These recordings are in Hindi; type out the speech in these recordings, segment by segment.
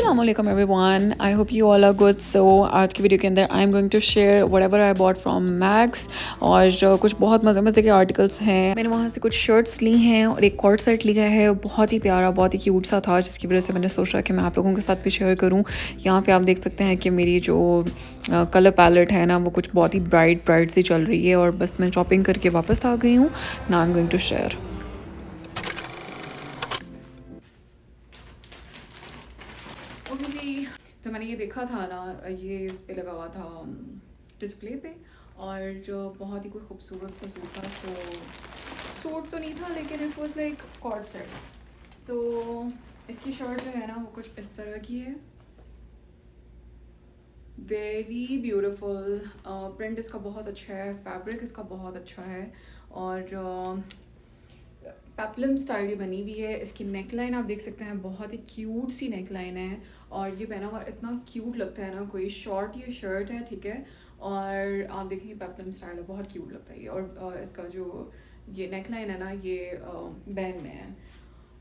Assalamualaikum everyone. I hope you all are good. So आज की वीडियो के अंदर I am going to share whatever I bought from Max और कुछ बहुत मज़े मज़े के आर्टिकल्स हैं. मैंने वहाँ से कुछ शर्ट्स ली हैं और एक कॉर्ड सेट लिया है. बहुत ही प्यारा, बहुत ही क्यूट सा था, जिसकी वजह से मैंने सोचा कि मैं आप लोगों के साथ भी शेयर करूँ. यहाँ पे आप देख सकते हैं कि मेरी जो कलर पैलेट है ना, वो कुछ बहुत ही ब्राइट ब्राइट सी चल रही है और बस मैं शॉपिंग करके वापस आ गई हूँ. Now I am going to share. Okay जी, तो मैंने ये देखा था ना, ये इस पे लगा हुआ था डिस्प्ले पे, और जो बहुत ही कोई खूबसूरत सा सूट था. तो सूट तो नहीं था, लेकिन it was like coord set. So इसकी शर्ट जो है ना, वो कुछ इस तरह की है. Very beautiful. प्रिंट इसका बहुत अच्छा है, फैब्रिक इसका बहुत अच्छा है, और पेप्लम स्टाइल ये बनी हुई है. इसकी नेक लाइन आप देख सकते हैं, बहुत ही क्यूट सी नेक लाइन है, और ये पहना हुआ इतना क्यूट लगता है ना. कोई शॉर्ट ये शर्ट है, ठीक है, और आप देखेंगे पेप्लम स्टाइल है, बहुत क्यूट लगता है ये. और इसका जो ये नेक लाइन है ना, ये बैन में है.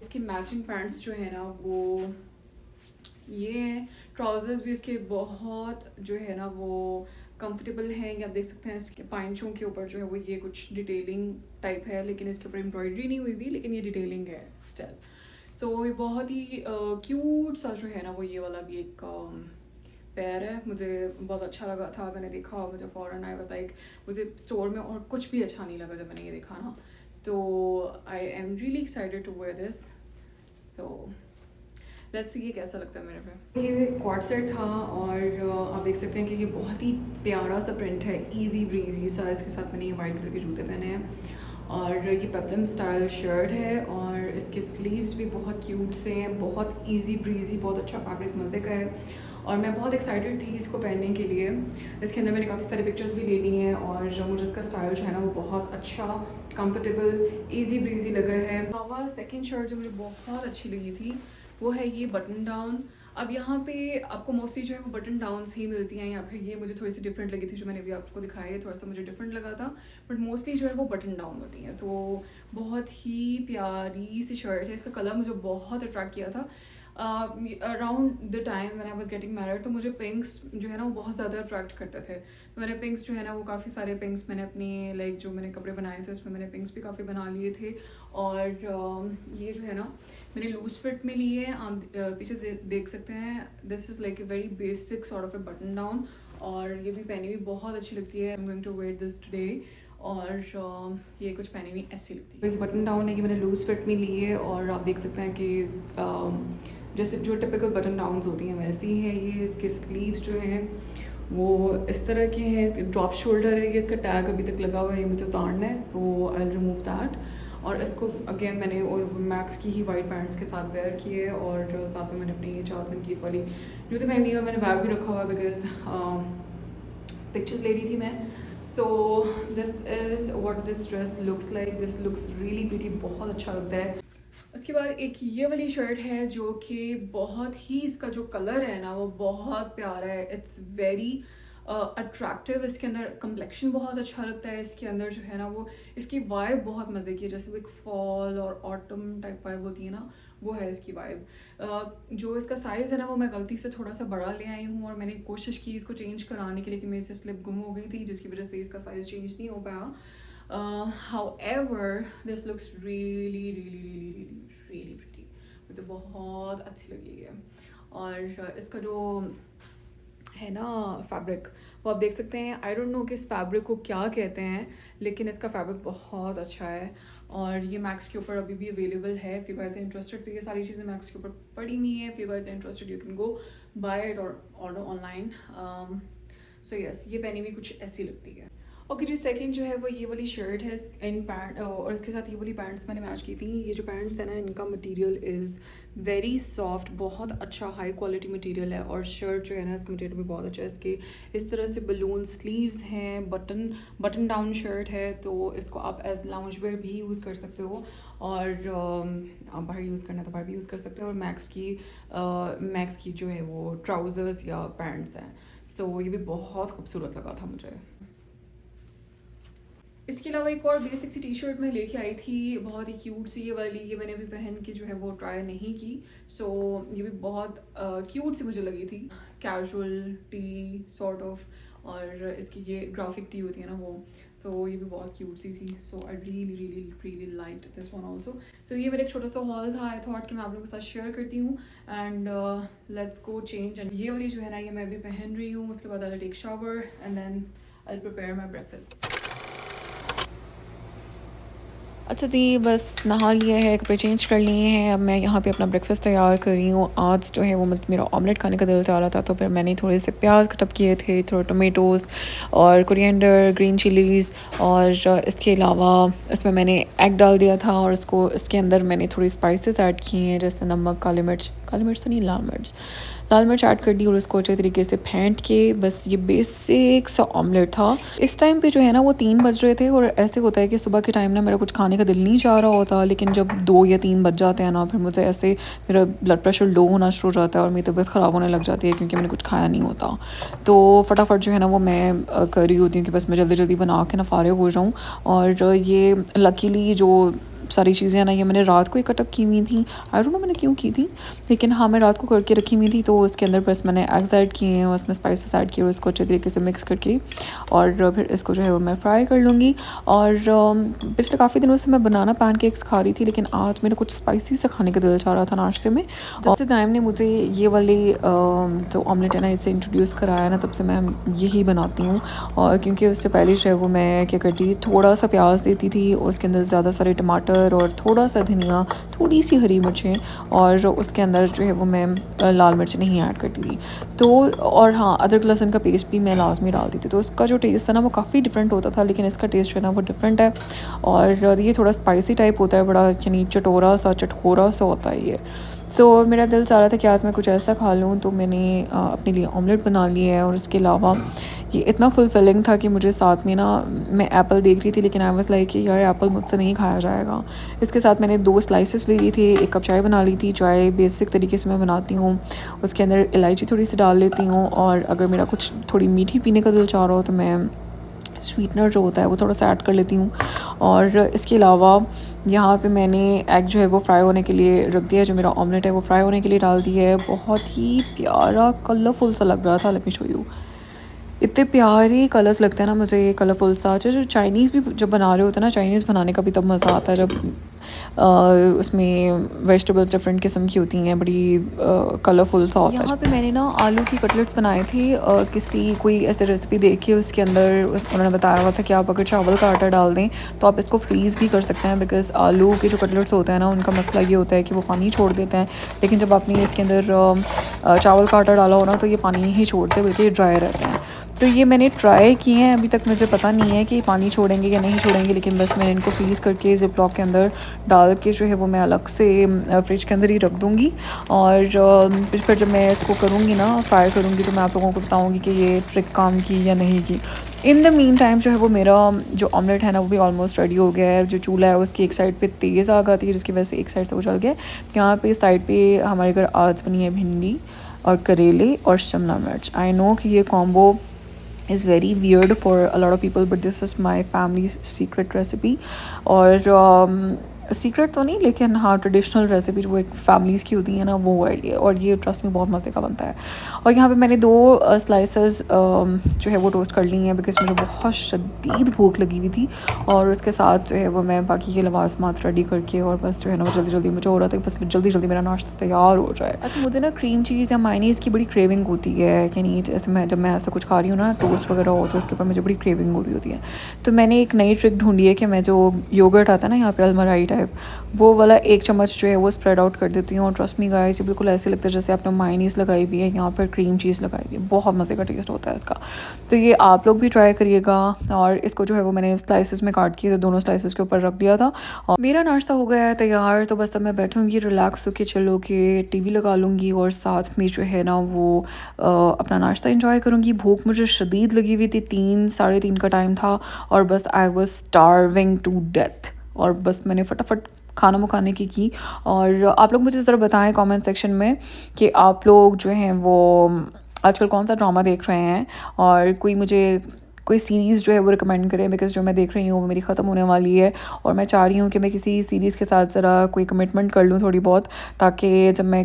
इसकी मैचिंग पैंट्स जो है ना, वो ये हैं. ट्राउज़र्स भी इसके बहुत जो है ना, वो कंफर्टेबल हैं. ये आप देख सकते हैं, इसके पाइंचों के ऊपर जो है वो ये कुछ डिटेलिंग टाइप है, लेकिन इसके ऊपर एम्ब्रॉयडरी नहीं हुई हुई, लेकिन ये डिटेलिंग है स्टिल. सो ये बहुत ही क्यूट सा जो है ना, वो ये वाला भी एक पैर है. मुझे बहुत अच्छा लगा था, मैंने देखा, मुझे फ़ौरन आई वाज लाइक, मुझे स्टोर में और कुछ भी अच्छा नहीं लगा जब मैंने ये देखा ना. तो I am really excited to wear this. So let's see ये कैसा लगता है मेरे पे. ये क्वाड सेट था, और आप देख सकते हैं कि ये बहुत ही प्यारा सा प्रिंट है, इजी ब्रीजी सा. इसके साथ मैंने ये वाइट कलर के जूते पहने हैं, और ये पेप्लम स्टाइल शर्ट है, और इसके स्लीव्स भी बहुत क्यूट से हैं, बहुत इजी ब्रीजी, बहुत अच्छा फैब्रिक, मज़े का है. और मैं बहुत एक्साइटेड थी इसको पहनने के लिए. इसके अंदर मैंने काफ़ी सारे पिक्चर्स भी ले ली हैं, और मुझे इसका स्टाइल जो है ना, वो बहुत अच्छा, कंफर्टेबल, इजी ब्रीजी लगा है. हवा सेकंड शर्ट जो मुझे बहुत अच्छी लगी थी, वो है ये बटन डाउन. अब यहाँ पे आपको मोस्टली जो है वो बटन डाउन्स ही मिलती हैं, या फिर ये मुझे थोड़ी सी डिफरेंट लगी थी, जो मैंने अभी आपको दिखाई है, थोड़ा सा मुझे डिफरेंट लगा था, बट मोस्टली जो है वो बटन डाउन होती हैं. तो बहुत ही प्यारी सी शर्ट है. इसका कलर मुझे बहुत अट्रैक्ट किया था. Around the time when I was getting married, तो मुझे पिंक्स जो है ना, वो बहुत ज़्यादा अट्रैक्ट करते थे. तो मैंने पिंक्स जो है ना, वो काफ़ी सारे पिंक्स मैंने अपनी लाइक जो मैंने कपड़े बनाए थे, उसमें मैंने पिंक्स भी काफ़ी बना लिए थे. और ये जो है ना, मैंने लूज फिट में लिए हैं. आप पीछे देख सकते हैं, this is like a very basic sort of a button down, और ये भी पहनी हुई बहुत अच्छी लगती है. I am going to wear this today. और ये कुछ पहनी हुई ऐसी लगती है. ये बटन डाउन है कि मैंने लूज फिट में ली है, और आप देख सकते हैं कि जैसे जो टिपिकल बटन डाउन्स होती हैं वैसी ही है ये. इसके स्लीव्स जो हैं वो इस तरह के हैं. इसके ड्रॉप शोल्डर है. ये इसका टैग अभी तक लगा हुआ है, ये मुझे उतारना है, तो आई विल रिमूव दैट. और इसको अगेन मैंने और मैक्स की ही वाइट पैंट्स के साथ वेयर किए, और साथ में मैंने अपनी ये चार्ल्स एंड कीथ वाली जूते पहन ली, और मैंने बैग भी रखा हुआ है बिकॉज पिक्चर्स ले रही थी मैं. So this is what this dress looks like. This looks really pretty, बहुत अच्छा लगता है. उसके बाद एक ये वाली शर्ट है, जो कि बहुत ही, इसका जो कलर है ना, वो बहुत प्यारा है. It's very attractive. इसके अंदर कम्प्लेक्शन बहुत अच्छा लगता है. इसके अंदर जो है ना, वो इसकी वाइब बहुत मज़े की है, जैसे वो एक फॉल और ऑटम टाइप वाइब होती है ना, वो है इसकी वाइब. जो इसका साइज़ है ना, वो मैं गलती से थोड़ा सा बड़ा ले आई हूँ, और मैंने कोशिश की इसको चेंज कराने के लिए, कि मेरे से स्लिप गुम हो गई थी, जिसकी वजह से इसका साइज़ चेंज नहीं हो पाया. However, this looks really pretty. मुझे बहुत अच्छी लगी है. और इसका जो है ना फैब्रिक, वो आप देख सकते हैं. आई डोंट नो कि इस फैब्रिक को क्या कहते हैं, लेकिन इसका फैब्रिक बहुत अच्छा है, और ये मैक्स के ऊपर अभी भी अवेलेबल है. If you guys are interested, तो ये सारी चीज़ें मैक्स के ऊपर पड़ी हुई हैं. If you guys are interested, you can go buy it और ऑर्डर ऑनलाइन. सो यस, ये पहनी हुई कुछ ऐसी लगती है. ओके जी, सेकंड जो है वो ये वाली शर्ट है इन पैंट, और इसके साथ ये वाली पैंट्स मैंने मैच की थी. ये जो पैंट्स है ना, इनका मटेरियल इज़ वेरी सॉफ्ट, बहुत अच्छा हाई क्वालिटी मटेरियल है. और शर्ट जो है ना, इसका मटेरियल भी बहुत अच्छा है. इसके इस तरह से बलून स्लीव्स हैं, बटन डाउन शर्ट है, तो इसको आप एज लाउंज वेयर भी यूज़ कर सकते हो, और आप बाहर यूज़ करना है तो बाहर भी यूज़ कर सकते हो. और मैक्स की जो है वो ट्राउज़र्स या पैंट्स हैं. सो ये भी बहुत खूबसूरत लगा था मुझे. इसके अलावा एक और बेसिक सी टी शर्ट मैं लेके आई थी, बहुत ही क्यूट सी ये वाली, ये मैंने अभी पहन के जो है वो ट्राई नहीं की। सो ये भी बहुत क्यूट सी मुझे लगी थी, कैजुअल टी सॉर्ट ऑफ, और इसकी ये ग्राफिक टी होती है ना वो। सो ये भी बहुत क्यूट सी थी। So I really really really liked this one also. So ये मेरा एक छोटा सा हॉल था, आई थॉट कि मैं आप लोगों के साथ शेयर करती हूँ। And let's go change. And ये वाली जो है ना ये मैं अभी पहन रही हूँ, उसके बाद I take shower and then I prepare my breakfast. अच्छा जी, बस नहा लिया है, कपड़े चेंज कर लिए हैं, अब मैं यहाँ पे अपना ब्रेकफास्ट तैयार कर रही हूँ। आज जो है वो मेरा ऑमलेट खाने का दिल चाह रहा था, तो फिर मैंने थोड़े से प्याज कटअप किए थे, थोड़े टोमेटोज़ और कोरिएंडर, ग्रीन चिलीज़, और इसके अलावा इसमें मैंने एग डाल दिया था, और इसके अंदर मैंने थोड़ी स्पाइसेस ऐड किए हैं, जैसे नमक, काली मिर्च तो नहीं, लाल मिर्च ऐड कर दी, और उसको अच्छे तरीके से फेंट के बस ये बेसिक सा ऑमलेट था। इस टाइम पे जो है ना वो 3 बज रहे थे, और ऐसे होता है कि सुबह के टाइम ना मेरा कुछ खाने का दिल नहीं चाह रहा होता, लेकिन जब 2 या 3 बज जाते हैं ना, फिर मुझे ऐसे मेरा ब्लड प्रेशर लो होना शुरू हो जाता है और मेरी तबीयत ख़राब होने लग जाती है, क्योंकि मैंने कुछ खाया नहीं होता। तो फटाफट जो है ना वो मैं कर रही होती हूँ कि बस मैं जल्दी जल्दी बना के ना फारिग हो जाऊँ। और ये लकीली जो सारी चीज़ें ना ये मैंने रात को ही कटअप की हुई थी, आई डोंट नो मैंने क्यों की थी, लेकिन हाँ मैं रात को करके रखी हुई थी। तो उसके अंदर बस मैंने एग्स ऐड किए हैं, उसमें स्पाइसेस ऐड किए, उसको अच्छे तरीके से मिक्स करके, और फिर इसको जो है वो मैं फ्राई कर लूँगी। और पिछले काफ़ी दिनों से मैं बनाना पैनकेक्स खा रही थी, लेकिन आज मेरा कुछ स्पाइसी सा खाने का दिल चाह रहा था नाश्ते में। जब से दाइम ने मुझे ये वाले जो ऑमलेट है ना इसे इंट्रोड्यूस कराया ना, तब से मैं यही बनाती हूँ। और क्योंकि उससे पहले जो है वो मैं क्या करती थी, थोड़ा सा प्याज देती थी, और उसके अंदर ज़्यादा सारे टमाटर और थोड़ा सा धनिया, थोड़ी सी हरी मिर्चें, और उसके अंदर जो है वो मैं लाल मिर्च नहीं ऐड करती थी। तो और हाँ, अदरक लहसुन का पेस्ट भी मैं लाजमी डालती थी, तो उसका जो टेस्ट था ना वो काफ़ी डिफरेंट होता था, लेकिन इसका टेस्ट जो है ना वो डिफरेंट है। और ये थोड़ा स्पाइसी टाइप होता है, बड़ा यानी चटोरा सा चटखोरा सा होता है ये। सो मेरा दिल चाह रहा था कि आज मैं कुछ ऐसा खा लूँ, तो मैंने अपने लिए ऑमलेट बना लिया है। और उसके अलावा ये इतना फुलफिलिंग था कि मुझे साथ में ना, मैं एप्पल देख रही थी, लेकिन आई वाज लाइक कि यार एप्पल मुझसे नहीं खाया जाएगा। इसके साथ मैंने 2 स्लाइसेस ले ली थी, 1 कप चाय बना ली थी। चाय बेसिक तरीके से मैं बनाती हूँ, उसके अंदर इलायची थोड़ी सी डाल लेती हूँ, और अगर मेरा कुछ थोड़ी मीठी पीने का दिल चाह रहा हो तो मैं स्वीटनर जो होता है वो थोड़ा सा ऐड कर लेती हूँ। और इसके अलावा यहाँ पे मैंने एग जो है वो फ्राई होने के लिए रख दिया है, जो मेरा ऑमलेट है वो फ्राई होने के लिए डाल दिया है। बहुत ही प्यारा कलरफुल सा लग रहा था, लेट मी शो यू। इतने प्यारे कलर्स लगते हैं ना मुझे ये कलरफुल सा। अच्छा, जो चाइनीज़ भी जब बना रहे होते हैं ना, चाइनीज़ बनाने का भी तब मज़ा आता है जब उसमें वेजिटेबल्स डिफरेंट किस्म की होती हैं, बड़ी कलरफुल सा होता है। यहाँ पे मैंने ना आलू की कटलेट्स बनाए थे, किसी कोई ऐसे रेसिपी देख के, उसके अंदर उन्होंने बताया हुआ था कि आप अगर चावल का आटा डाल दें तो आप इसको फ्रीज़ भी कर सकते हैं, बिकॉज़ आलू के जो कटलेट्स होते हैं ना उनका मसला ये होता है कि वो पानी छोड़ देते हैं, लेकिन जब आपने इसके अंदर चावल का आटा डाला हो ना तो ये पानी ही छोड़ते हैं, बल्कि ड्राई रहते हैं। तो ये मैंने ट्राई किए हैं, अभी तक मुझे पता नहीं है कि पानी छोड़ेंगे या नहीं छोड़ेंगे, लेकिन बस मैंने इनको फ्रीज़ करके ज़िप लॉक के अंदर डाल के जो है वो मैं अलग से फ्रिज के अंदर ही रख दूँगी। और फिर जब मैं इसको करूँगी ना, फ्राई करूँगी, तो मैं आप लोगों को बताऊँगी कि ये ट्रिक काम की या नहीं की। इन द मीन टाइम जो है वो मेरा जो ऑमलेट है ना वो भी ऑलमोस्ट रेडी हो गया है। जो चूल्हा है उसकी एक साइड पे तेज़ आग आती है, जिसकी वजह से एक साइड से वो जल गया। यहाँ पे इस साइड पे हमारे घर आज बनी है भिंडी और करेले और शिमला मिर्च। आई नो कि ये combo is very weird for a lot of people, but this is my family's secret recipe. और सीक्रेट तो नहीं, लेकिन हाँ ट्रेडिशनल रेसिपी जो एक फैमिलीज़ की होती है ना वो है ये, और ये ट्रस्ट में बहुत मज़े का बनता है। और यहाँ पे मैंने 2 स्लाइसेस जो है वो टोस्ट कर ली हैं, बिकॉज़ मुझे बहुत शदीद भूख लगी हुई थी। और उसके साथ जो है वो मैं बाकी के लवाज़मात रेडी करके, और बस जो है ना वो जल्दी जल्दी मुझे हो रहा था बस जल्दी जल्दी मेरा नाश्ता तैयार हो जाए। अच्छा, मुझे ना क्रीम चीज़ या मायनीज़ की बड़ी क्रेविंग होती है कि नहीं, जैसे मैं जब मैं ऐसा कुछ खा रही हूँ ना, टोस्ट वगैरह हो, तो उसके ऊपर मुझे बड़ी क्रेविंग हो रही होती है। तो मैंने एक नई ट्रिक ढूंढी है कि मैं जो योगर्ट आता है ना यहाँ पे अलमराई टाइप, वो वाला 1 चम्मच जो है वो स्प्रेड आउट कर देती हूँ। और ट्रस्ट मी गाइस, ये बिल्कुल ऐसे लगता है जैसे आपने मायनीज़ लगाई हुई है, यहाँ पर क्रीम चीज़ लगाई हुई है, बहुत मज़े का टेस्ट होता है इसका। तो ये आप लोग भी ट्राई करिएगा। और इसको जो है वो मैंने स्लाइसेस में काट के, तो दोनों स्लाइसेस के ऊपर रख दिया था। और मेरा नाश्ता हो गया है तैयार, तो बस अब मैं बैठूँगी रिलैक्स होकर, चलो कि टीवी लगा लूँगी, और साथ में जो है ना वो अपना नाश्ता इंजॉय करूँगी। भूख मुझे शदीद लगी हुई थी, 3 साढ़े 3 का टाइम था, और बस I was starving to death. और बस मैंने फटाफट खाना मुखाने की। और आप लोग मुझे ज़रा बताएं कमेंट सेक्शन में कि आप लोग जो हैं वो आजकल कौन सा ड्रामा देख रहे हैं, और कोई मुझे कोई सीरीज़ जो है वो रिकमेंड करें, बिकॉज़ जो मैं देख रही हूँ वो मेरी ख़त्म होने वाली है और मैं चाह रही हूँ कि मैं किसी सीरीज़ के साथ ज़रा कोई कमिटमेंट कर लूँ थोड़ी बहुत, ताकि जब मैं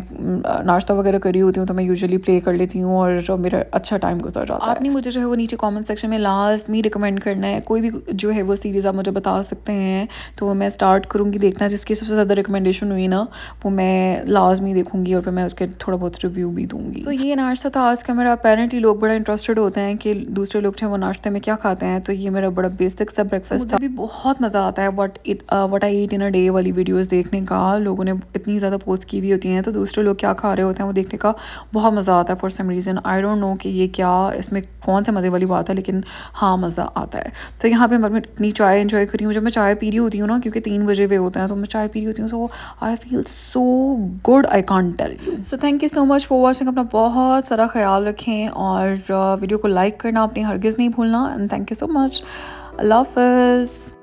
नाश्ता वगैरह कर रही होती हूँ तो मैं यूजुअली प्ले कर लेती हूँ और जो मेरा अच्छा टाइम गुजर जाता है। आपने मुझे जो है वो नीचे कमेंट सेक्शन में लाजमी रिकमेंड करना है, कोई भी जो है वो सीरीज़ आप मुझे बता सकते हैं तो मैं स्टार्ट करूँगी देखना, जिसकी सबसे ज़्यादा रिकमेंडेशन हुई ना वो मैं लाजमी देखूँगी और फिर मैं उसके थोड़ा बहुत रिव्यू भी दूँगी। तो ये नाश्ता था आज का मेरा। अपेरेंटली लोग बड़ा इंटरेस्टेड होते हैं कि दूसरे लोग जो है वो नाश्ते में क्या खाते हैं, तो ये मेरा बड़ा बेसिक सा ब्रेकफास्ट था। मुझे भी बहुत मज़ा आता है what I eat in a day वाली वीडियोस देखने का। लोगों ने इतनी ज़्यादा पोस्ट की हुई होती हैं तो दूसरे लोग क्या खा रहे होते हैं वो देखने का बहुत मज़ा आता है। For some reason I don't know कि ये क्या इसमें कौन सा मज़े वाली बात है, लेकिन हाँ मज़ा आता है। तो यहाँ पे मैं अपनी चाय एंजॉय कर रही हूँ। जब मैं चाय पी रही होती हूँ ना, क्योंकि 3 बजे हुए होते हैं, तो मैं चाय पी रही होती हूँ तो I feel so good, I can't tell you. So thank you so much for watching. अपना बहुत सारा ख्याल रखें और वीडियो को लाइक करना अपनी हरगिज़ नहीं भूलना। And thank you so much. अल्लाह हाफ़िज़।